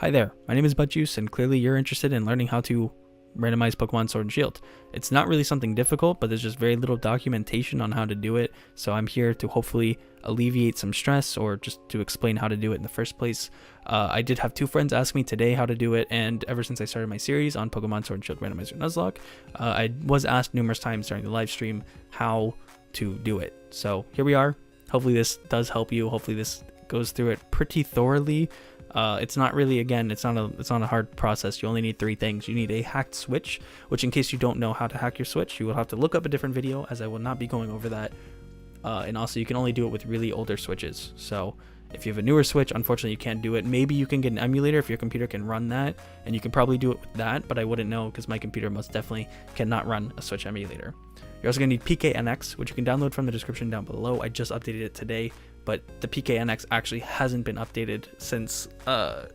Hi there, my name is Buttjuice, and clearly you're interested in learning how to randomize Pokemon Sword and Shield. It's not really something difficult, but there's just very little documentation on how to do it, so I'm here to hopefully alleviate some stress or just to explain how to do it in the first place. I did have two friends ask me today how to do it, and ever since I started my series on Pokemon Sword and Shield Randomizer Nuzlocke, I was asked numerous times during the live stream how to do it. So here we are. Hopefully this does help you. Hopefully this goes through it pretty thoroughly. It's not really, again, it's not a hard process. You only need three things. You need a hacked switch, which in case you don't know how to hack your switch, you will have to look up a different video, as I will not be going over that. And also you can only do it with really older switches. So if you have a newer switch, unfortunately you can't do it. Maybe you can get an emulator if your computer can run that, and you can probably do it with that, but I wouldn't know because my computer most definitely cannot run a switch emulator. You're also going to need Pknx, which you can download from the description down below. I just updated it today, but the Pknx actually hasn't been updated since the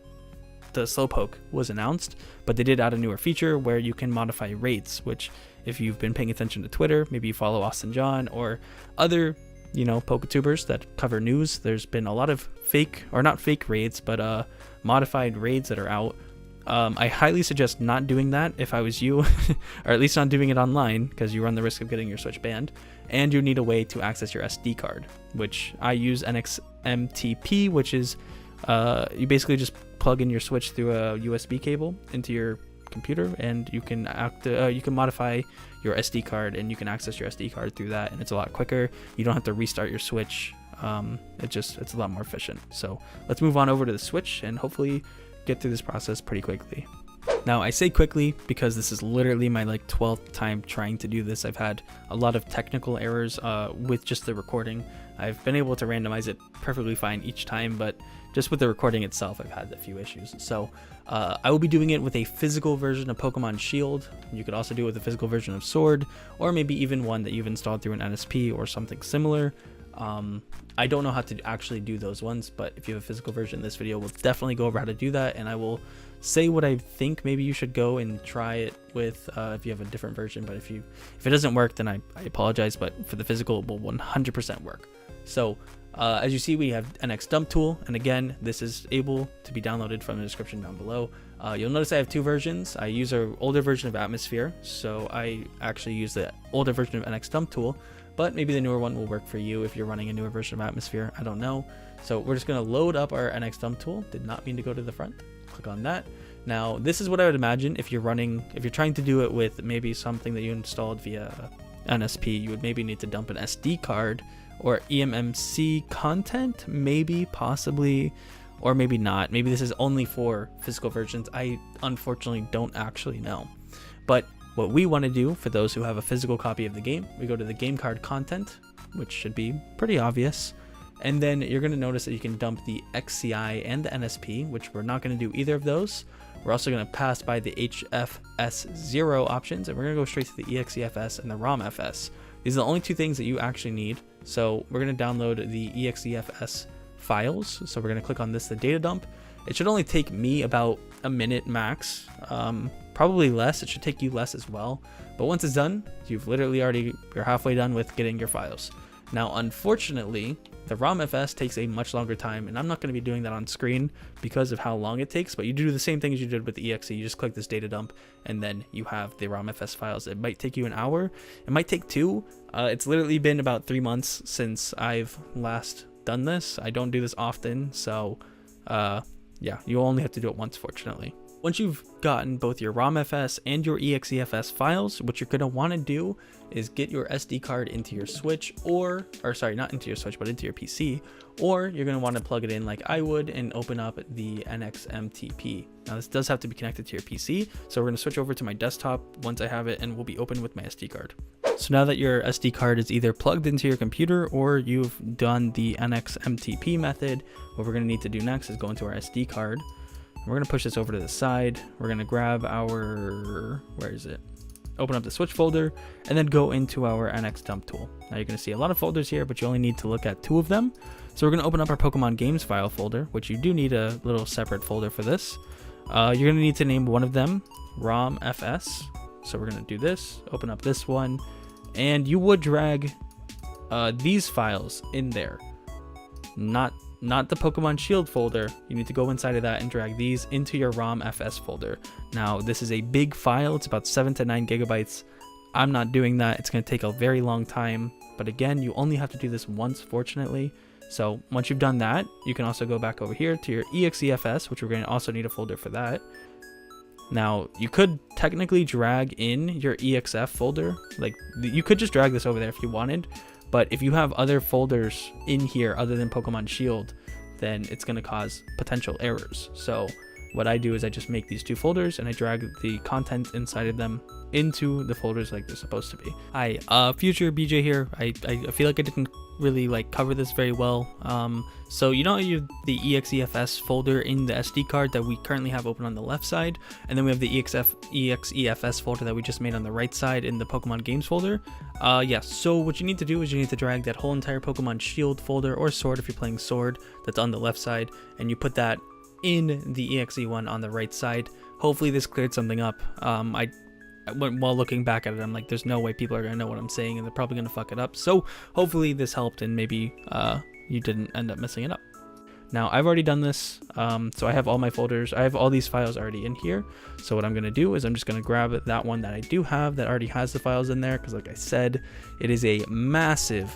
Slowpoke was announced, but they did add a newer feature where you can modify raids, which if you've been paying attention to Twitter, maybe you follow Austin John or other, Poketubers that cover news, there's been a lot of fake, or not fake raids, but modified raids that are out. I highly suggest not doing that if I was you, or at least not doing it online, because you run the risk of getting your Switch banned, and you need a way to access your SD card, which I use NXMTP, which is you basically just plug in your Switch through a USB cable into your computer, and you can modify your SD card, and you can access your SD card through that, and it's a lot quicker. You don't have to restart your Switch. It's a lot more efficient. So let's move on over to the Switch and hopefully get through this process pretty quickly. Now I say quickly because this is literally my 12th time trying to do this. I've had a lot of technical errors with just the recording. I've been able to randomize it perfectly fine each time, but just with the recording itself I've had a few issues. So I will be doing it with a physical version of Pokemon Shield. You could also do it with a physical version of Sword, or maybe even one that you've installed through an NSP or something similar. I don't know how to actually do those ones, but if you have a physical version, this video will definitely go over how to do that, and I will say what I think maybe you should go and try it with if you have a different version. But if it doesn't work, then I apologize, but for the physical it will 100% work. So as you see, we have NX dump tool, and again, this is able to be downloaded from the description down below. You'll notice I have two versions. I use an older version of Atmosphere, so I actually use the older version of NX dump tool, but maybe the newer one will work for you if you're running a newer version of Atmosphere. I don't know. So we're just going to load up our NX dump tool. Did not mean to go to the front. Click on that. Now this is what I would imagine if you're trying to do it with maybe something that you installed via NSP. You would maybe need to dump an SD card or eMMC content, maybe, possibly, or maybe not. Maybe this is only for physical versions. I unfortunately don't actually know. But what we want to do for those who have a physical copy of the game, we go to the game card content, which should be pretty obvious. And then you're going to notice that you can dump the XCI and the NSP, which we're not going to do either of those. We're also going to pass by the HFS0 options, and we're going to go straight to the EXEFS and the ROMFS. These are the only two things that you actually need. So we're going to download the EXEFS files. So we're going to click on this, the data dump. It should only take me about a minute max, probably less. It should take you less as well. But once it's done, you're halfway done with getting your files. Now, unfortunately, the ROMFS takes a much longer time, and I'm not going to be doing that on screen because of how long it takes, but you do the same thing as you did with the EXE. You just click this data dump, and then you have the ROMFS files. It might take you an hour. It might take 2. It's literally been about 3 months since I've last done this. I don't do this often, so yeah, you only have to do it once, fortunately. Once you've gotten both your ROMFS and your EXEFS files, what you're going to want to do is get your SD card into your Switch, or sorry, not into your Switch, but into your PC, or you're going to want to plug it in like I would and open up the NXMTP. Now this does have to be connected to your PC, so we're going to switch over to my desktop once I have it, and we'll be open with my SD card. So now that your SD card is either plugged into your computer or you've done the NXMTP method, what we're going to need to do next is go into our SD card. We're going to push this over to the side. We're going to grab our, open up the Switch folder, and then go into our NX dump tool. Now you're going to see a lot of folders here, but you only need to look at 2 of them. So we're going to open up our Pokemon games file folder, which you do need a little separate folder for this. You're going to need to name one of them ROMFS. So we're going to do this, open up this one, and you would drag these files in there, not not the Pokemon Shield folder. You need to go inside of that and drag these into your ROM FS folder. Now, this is a big file. It's about 7 to 9 gigabytes. I'm not doing that. It's going to take a very long time. But again, you only have to do this once, fortunately. So once you've done that, you can also go back over here to your EXEFS, which we're going to also need a folder for that. Now, you could technically drag in your EXF folder. Like, you could just drag this over there if you wanted. But if you have other folders in here other than Pokemon Shield, then it's going to cause potential errors. So what I do is I just make these 2 folders and I drag the content inside of them into the folders like they're supposed to be. Hi, future BJ here. I feel like I didn't really like cover this very well. So you know the EXEFS folder in the SD card that we currently have open on the left side, and then we have the EXEFS folder that we just made on the right side in the Pokemon Games folder. Yeah, so what you need to do is you need to drag that whole entire Pokemon Shield folder, or Sword if you're playing Sword, that's on the left side, and you put that in the EXE one on the right side. Hopefully this cleared something up. While looking back at it, I'm like, there's no way people are gonna know what I'm saying, and they're probably gonna fuck it up. So hopefully this helped, and maybe you didn't end up messing it up. Now I've already done this, so I have all my folders. I have all these files already in here. So what I'm gonna do is I'm just gonna grab that one that I do have that already has the files in there, because like I said, it is a massive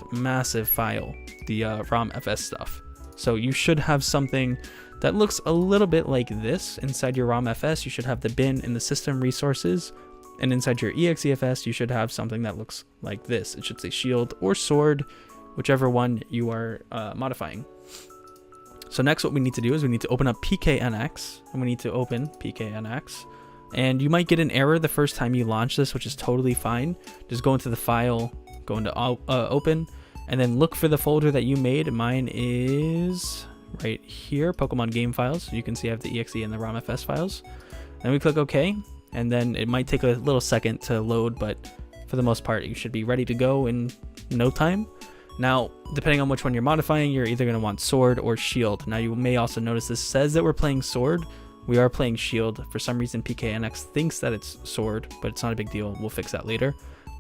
file, the ROM FS stuff. So you should have something that looks a little bit like this inside your ROM FS. You should have the bin in the system resources. And inside your EXEFS, you should have something that looks like this. It should say Shield or Sword, whichever one you are modifying. So next what we need to do is we need to open up Pknx, and we need to open Pknx. And you might get an error the first time you launch this, which is totally fine. Just go into the file, go into open, and then look for the folder that you made. Mine is right here, Pokemon game files. You can see I have the EXE and the ROM FS files. Then we click OK. And then it might take a little second to load, but for the most part, you should be ready to go in no time. Now, depending on which one you're modifying, you're either going to want Sword or Shield. Now, you may also notice this says that we're playing Sword. We are playing Shield. For some reason, Pknx thinks that it's Sword, but it's not a big deal. We'll fix that later.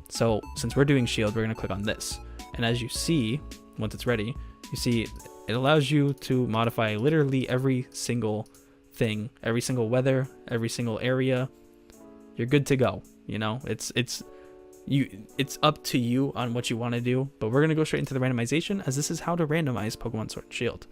So since we're doing Shield, we're going to click on this. And as you see, once it's ready, you see it allows you to modify literally every single thing, every single weather, every single area. You're good to go. You know, it's up to you on what you want to do, but we're going to go straight into the randomization, as this is how to randomize Pokemon Sword and Shield.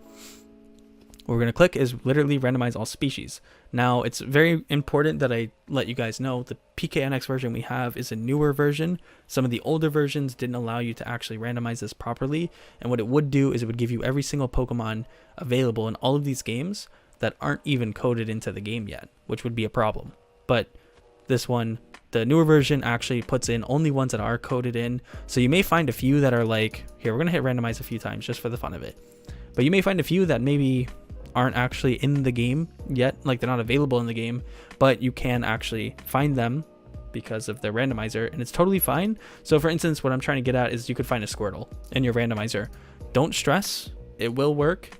What we're going to click is literally randomize all species. Now, it's very important that I let you guys know the Pknx version we have is a newer version. Some of the older versions didn't allow you to actually randomize this properly, and what it would do is it would give you every single Pokemon available in all of these games that aren't even coded into the game yet, which would be a problem. But this one, the newer version, actually puts in only ones that are coded in. So you may find a few that are like, here, we're going to hit randomize a few times just for the fun of it. But you may find a few that maybe aren't actually in the game yet, like they're not available in the game, but you can actually find them because of the randomizer, and it's totally fine. So for instance, what I'm trying to get at is you could find a Squirtle in your randomizer. Don't stress, it will work.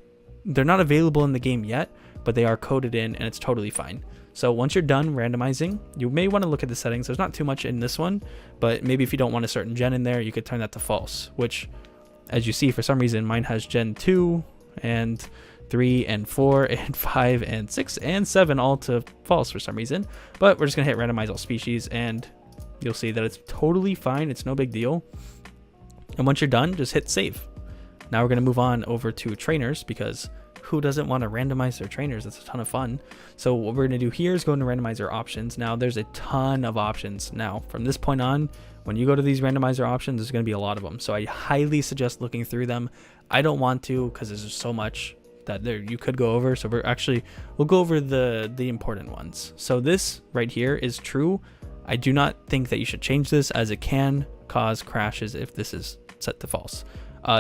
They're not available in the game yet, but they are coded in, and it's totally fine. So once you're done randomizing, you may want to look at the settings. There's not too much in this one, but maybe if you don't want a certain gen in there, you could turn that to false, which, as you see, for some reason, mine has gen 2 and 3 and 4 and 5 and 6 and 7 all to false for some reason. But we're just going to hit randomize all species, and you'll see that it's totally fine. It's no big deal. And once you're done, just hit save. Now we're going to move on over to trainers, because who doesn't want to randomize their trainers? That's a ton of fun. So what we're going to do here is go into randomizer options. Now there's a ton of options. Now from this point on, when you go to these randomizer options, there's going to be a lot of them. So I highly suggest looking through them. I don't want to, because there's just so much that there you could go over. So we'll go over the important ones. So this right here is true. I do not think that you should change this, as it can cause crashes if this is set to false.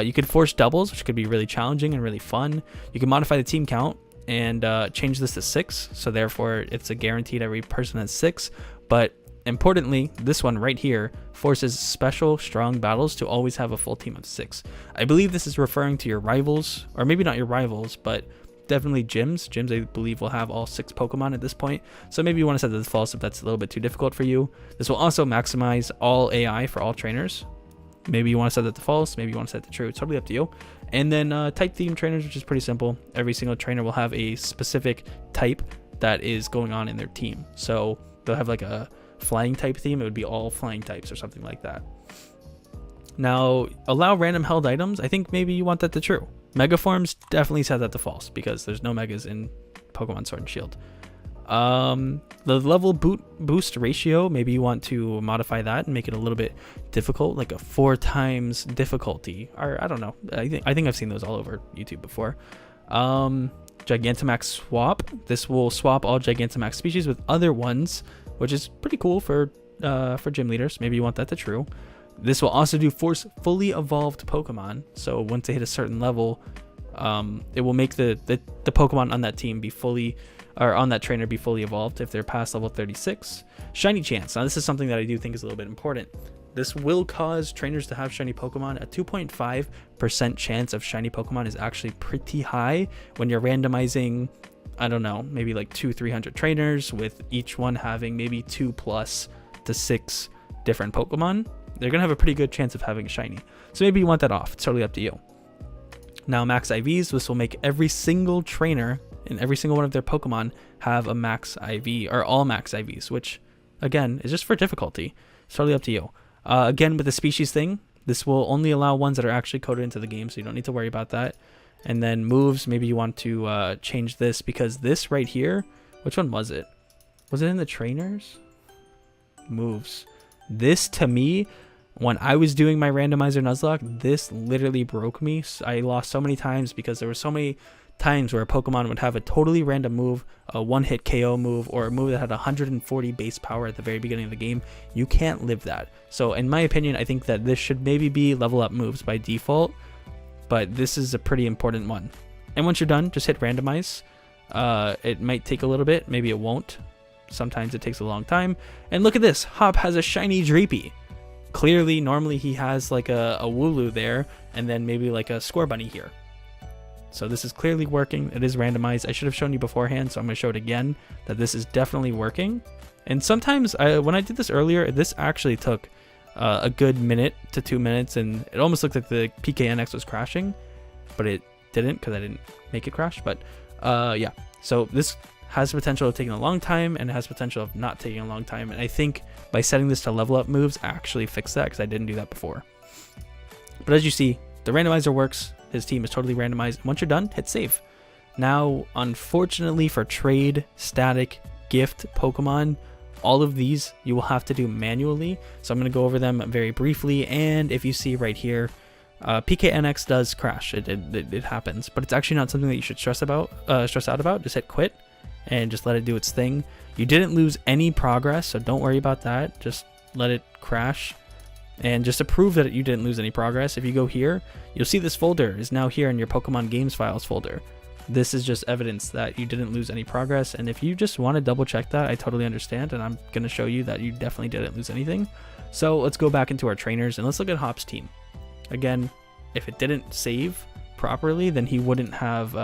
You could force doubles, which could be really challenging and really fun. You can modify the team count and change this to 6. So therefore, it's a guaranteed every person has 6. But importantly, this one right here forces special strong battles to always have a full team of 6. I believe this is referring to your rivals, or maybe not your rivals, but definitely gyms. Gyms, I believe, will have all 6 Pokemon at this point. So maybe you want to set this false if that's a little bit too difficult for you. This will also maximize all AI for all trainers. Maybe you want to set that to false, maybe you want to set it to true. It's totally up to you. And then type theme trainers, which is pretty simple. Every single trainer will have a specific type that is going on in their team. So they'll have like a flying type theme. It would be all flying types or something like that. Now, allow random held items. I think maybe you want that to true. Mega forms, definitely set that to false because there's no megas in Pokemon Sword and Shield. The level boost ratio, maybe you want to modify that and make it a little bit difficult, like a 4 times difficulty, or I don't know. I think I've seen those all over YouTube before. Giganta Max Swap. This will swap all Gigantamax species with other ones, which is pretty cool for gym leaders. Maybe you want that to true. This will also do force fully evolved Pokemon. So once they hit a certain level, it will make the Pokemon on that team be fully, or on that trainer be fully evolved if they're past level 36. Shiny chance. Now this is something that I do think is a little bit important. This will cause trainers to have shiny Pokemon. A 2.5% chance of shiny Pokemon is actually pretty high when you're randomizing, I don't know, maybe like 200-300 trainers with each one having maybe 2+ to 6 different Pokemon. They're gonna have a pretty good chance of having a shiny. So maybe you want that off. It's totally up to you. Now max IVs, this will make every single trainer and every single one of their Pokemon have a max IV, or all max IVs, which again is just for difficulty. It's totally up to you. Again, with the species thing, this will only allow ones that are actually coded into the game, so you don't need to worry about that. And then moves, maybe you want to change this, because this right here, which one was it? Was it in the trainers? Moves. This to me, when I was doing my randomizer Nuzlocke, this literally broke me. I lost so many times because there were so many times where a Pokemon would have a totally random move, a one-hit KO move, or a move that had 140 base power at the very beginning of the game. You can't live that. So in my opinion, I think that this should maybe be level up moves by default, but this is a pretty important one. And once you're done, just hit randomize. It might take a little bit, maybe it won't. Sometimes it takes a long time. And look at this, Hop has a shiny Dreepy. Clearly, normally he has like a Wooloo there, and then maybe like a Scorbunny here. So this is clearly working. It is randomized. I should have shown you beforehand, so I'm going to show it again, that this is definitely working. And sometimes, when I did this earlier, this actually took a good minute to 2 minutes, and it almost looked like the Pknx was crashing, but it didn't because I didn't make it crash. But yeah, so this has the potential of taking a long time, and it has potential of not taking a long time. And I think by setting this to level up moves, I actually fixed that because I didn't do that before. But as you see, the randomizer works. His team is totally randomized. Once you're done, hit save. Now, unfortunately for trade, static, gift, Pokemon, all of these you will have to do manually. So I'm going to go over them very briefly. And if you see right here, Pknx does crash. It happens, but it's actually not something that you should stress out about. Just hit quit and just let it do its thing. You didn't lose any progress, so don't worry about that. Just let it crash. And just to prove that you didn't lose any progress, if you go here, you'll see this folder is now here in your Pokemon Games Files folder. This is just evidence that you didn't lose any progress. And if you just want to double check that, I totally understand. And I'm going to show you that you definitely didn't lose anything. So let's go back into our trainers and let's look at Hop's team. Again, if it didn't save properly, then he wouldn't have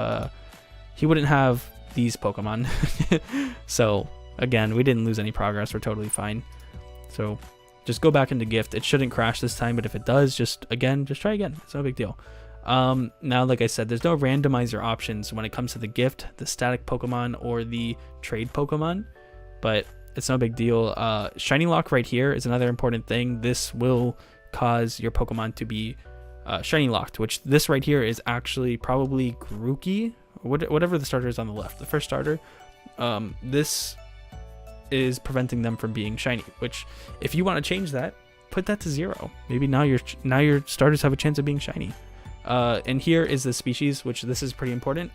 these Pokemon. So again, we didn't lose any progress. We're totally fine. So just go back into gift. It shouldn't crash this time, but if it does, just try again. It's no big deal. Now, like I said, there's no randomizer options when it comes to the gift, the static Pokemon, or the trade Pokemon, but it's no big deal. Shiny Lock right here is another important thing. This will cause your Pokemon to be shiny locked, which this right here is actually probably Grookey, or whatever the starter is on the left, the first starter. This is preventing them from being shiny, which if you want to change that, put that to 0. Maybe now your starters have a chance of being shiny. And here is the species, which this is pretty important.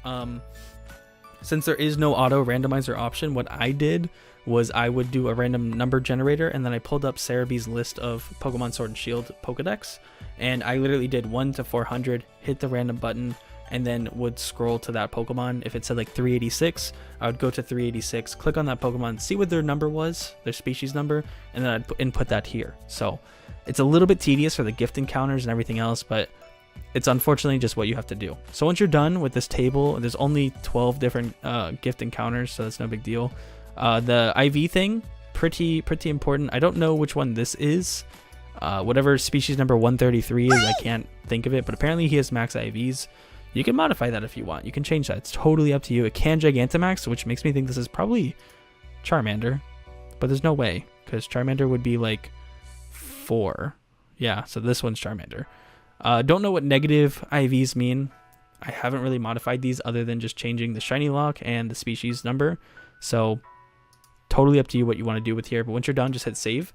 Since there is no auto randomizer option, what I did was I would do a random number generator, and then I pulled up Cerebee's list of Pokemon Sword and Shield Pokedex, and I literally did 1 to 400, hit the random button, and then would scroll to that Pokemon. If it said like 386, I would go to 386, click on that Pokemon, see what their number was, their species number, and then I'd input that here. So it's a little bit tedious for the gift encounters and everything else, but it's unfortunately just what you have to do. So once you're done with this table, there's only 12 different gift encounters, so that's no big deal. The IV thing, pretty important. I don't know which one this is. Whatever species number 133 is, I can't think of it, but apparently he has max IVs. You can modify that if you want. You can change that. It's totally up to you. It can Giganta Max, which makes me think this is probably Charmander, but there's no way, because Charmander would be like 4. Yeah, so this one's Charmander. Don't know what negative IVs mean. I haven't really modified these other than just changing the shiny lock and the species number. So totally up to you what you want to do with here. But once you're done, just hit save.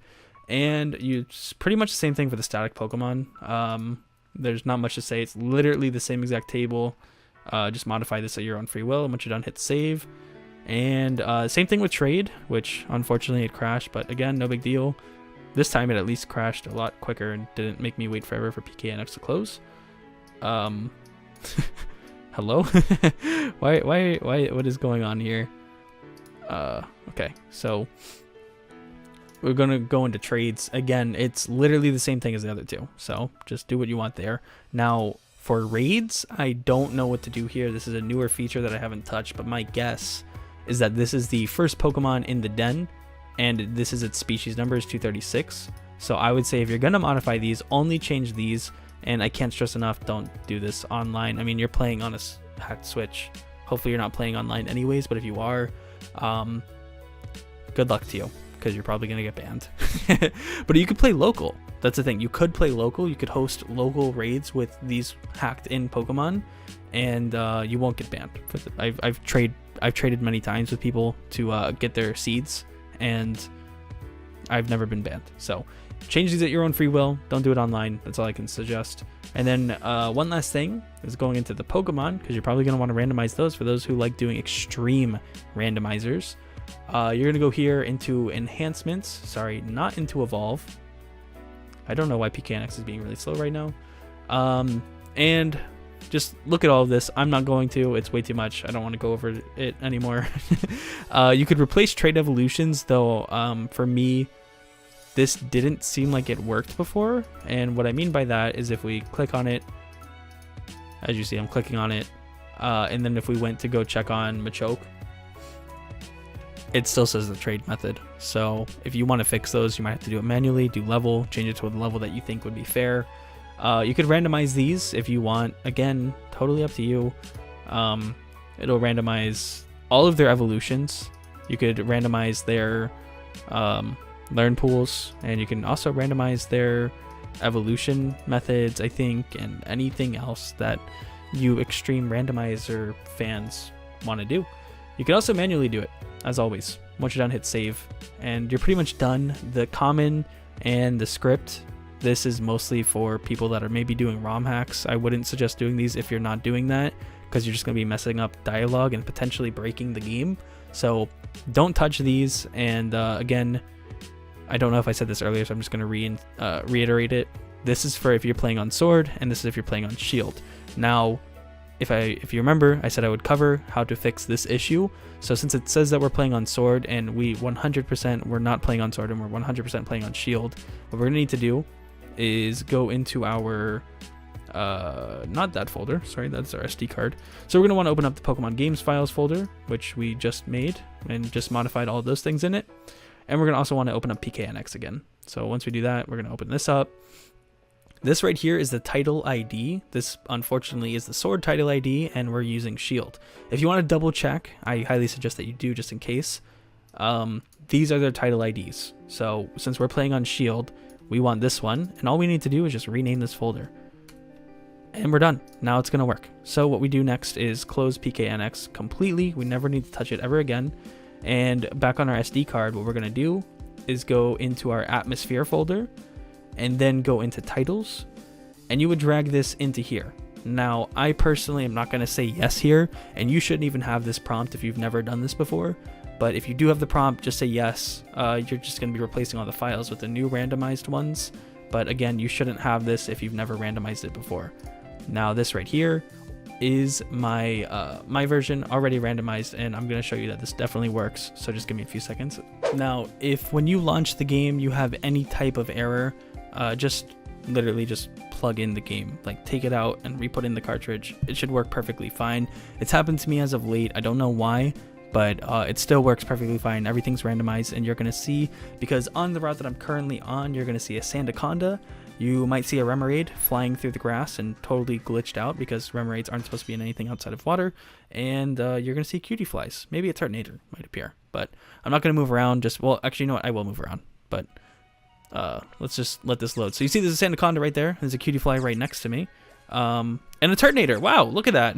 And it's pretty much the same thing for the static Pokemon. There's not much to say. It's literally the same exact table. Just modify this at your own free will. And once you're done, hit save. And same thing with trade, which unfortunately it crashed. But again, no big deal. This time it at least crashed a lot quicker and didn't make me wait forever for Pknx to close. Hello? why, what is going on here? Okay, so we're gonna go into trades. Again, it's literally the same thing as the other two, so just do what you want there. Now, for raids, I don't know what to do here. This is a newer feature that I haven't touched, but my guess is that this is the first Pokemon in the den, and this is its species number is 236. So I would say if you're gonna modify these, only change these. And I can't stress enough, don't do this online. I mean, you're playing on a hacked Switch. Hopefully you're not playing online anyways, but if you are, good luck to you, because you're probably gonna get banned. But you could play local. That's the thing. You could play local. You could host local raids with these hacked in Pokemon, and you won't get banned. I've traded many times with people to get their seeds, and I've never been banned. So change these at your own free will. Don't do it online. That's all I can suggest. And then one last thing is going into the Pokemon, because you're probably going to want to randomize those for those who like doing extreme randomizers. You're going to go here into enhancements. Sorry, not into evolve. I don't know why Pknx is being really slow right now. And just look at all of this. I'm not going to. It's way too much. I don't want to go over it anymore. You could replace trait evolutions, though. For me, this didn't seem like it worked before. And what I mean by that is if we click on it, as you see, I'm clicking on it. And then if we went to go check on Machoke, it still says the trade method. So if you want to fix those, you might have to do it manually, do level, change it to a level that you think would be fair. You could randomize these if you want. Again, totally up to you. It'll randomize all of their evolutions. You could randomize their learn pools, and you can also randomize their evolution methods, I think, and anything else that you extreme randomizer fans want to do. You can also manually do it, as always. Once you're done, hit save, and you're pretty much done. The common and the script, this is mostly for people that are maybe doing ROM hacks. I wouldn't suggest doing these if you're not doing that, because you're just going to be messing up dialogue and potentially breaking the game. So don't touch these. And again, I don't know if I said this earlier, so I'm just going to reiterate it. This is for if you're playing on Sword, and this is if you're playing on Shield. Now, if you remember, I said I would cover how to fix this issue. So since it says that we're playing on Sword, and we're not playing on Sword, and we're 100% playing on Shield, what we're going to need to do is go into our, not that folder, sorry, that's our SD card. So we're going to want to open up the Pokemon Games Files folder, which we just made, and just modified all of those things in it. And we're going to also want to open up Pknx again. So once we do that, we're going to open this up. This right here is the title ID. This, unfortunately, is the Sword title ID, and we're using Shield. If you want to double check, I highly suggest that you do, just in case. These are their title IDs. So since we're playing on Shield, we want this one, and all we need to do is just rename this folder. And we're done. Now it's going to work. So what we do next is close Pknx completely. We never need to touch it ever again. And back on our SD card, what we're going to do is go into our atmosphere folder, and then go into titles, and you would drag this into here. Now, I personally am not going to say yes here, and you shouldn't even have this prompt if you've never done this before. But if you do have the prompt, just say yes. You're just going to be replacing all the files with the new randomized ones. But again, you shouldn't have this if you've never randomized it before. Now, this right here is my my version already randomized, and I'm going to show you that this definitely works. So just give me a few seconds. Now, if when you launch the game, you have any type of error, just literally just plug in the game, like take it out and re-put in the cartridge. It should work perfectly fine. It's happened to me as of late. I don't know why, but it still works perfectly fine. Everything's randomized, and you're going to see, because on the route that I'm currently on, you're going to see a Sandaconda. You might see a Remoraid flying through the grass and totally glitched out, because Remoraids aren't supposed to be in anything outside of water. And you're going to see cutie flies. Maybe a Turtonator might appear, but I'm not going to move around. Well, actually, you know what? I will move around, but let's just let this load. So you see there's a Sandaconda right there. There's a cutie fly right next to me. And a Turtonator. Wow, look at that.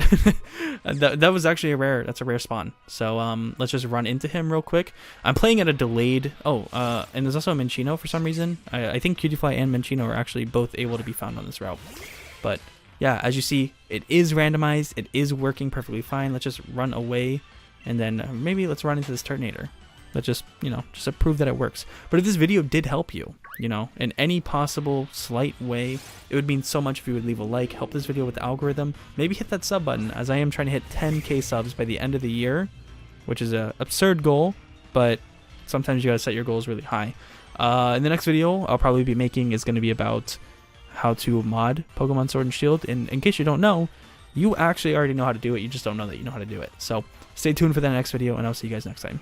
that was actually a rare. That's a rare spawn. So let's just run into him real quick. I'm playing at a delayed. And there's also a Minccino for some reason. I think Cutiefly and Minccino are actually both able to be found on this route. But yeah, as you see, it is randomized. It is working perfectly fine. Let's just run away, and then maybe let's run into this Turtonator. Let's just, just to prove that it works. But if this video did help you, in any possible slight way, it would mean so much if you would leave a like, help this video with the algorithm, maybe hit that sub button, as I am trying to hit 10k subs by the end of the year, which is an absurd goal, but sometimes you gotta set your goals really high. In the next video I'll probably be making is going to be about how to mod Pokemon Sword and Shield, and in case you don't know, you actually already know how to do it, you just don't know that you know how to do it. So stay tuned for the next video, and I'll see you guys next time.